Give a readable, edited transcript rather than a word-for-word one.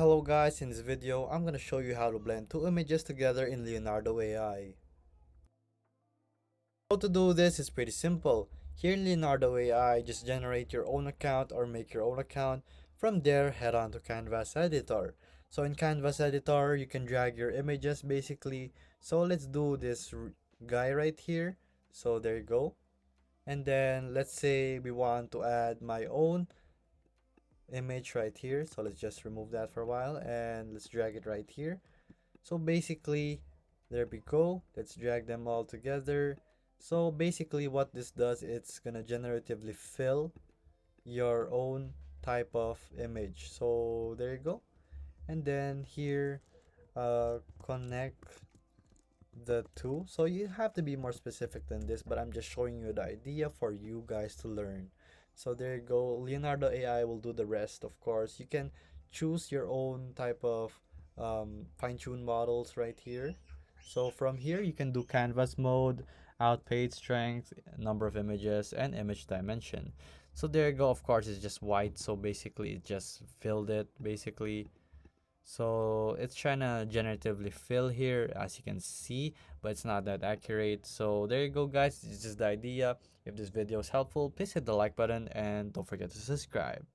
Hello guys, in this video I'm going to show you how to blend two images together in Leonardo AI. How to do this is pretty simple. Here in Leonardo AI, just generate your own account or make your own account. From there, head on to Canvas Editor. So in Canvas Editor, you can drag your images basically. So let's do this guy right here. So there you go. And then let's say we want to add my own image right here, so let's just remove that for a while and let's drag it right here. So basically, there we go. Let's drag them all together. So basically what this does, it's gonna generatively fill your own type of image. So there you go. And then here, connect the two. So you have to be more specific than this, but I'm just showing you the idea for you guys to learn. So there you go. Leonardo AI will do the rest, of course. You can choose your own type of fine-tune models right here. So from here, you can do canvas mode, outpage strength, number of images, and image dimension. So there you go. Of course, it's just white. So basically, it just filled it, basically. So it's trying to generatively fill here, as you can see, but it's not that accurate. So there you go guys, this is just the idea. If this video is helpful, please hit the like button and don't forget to subscribe.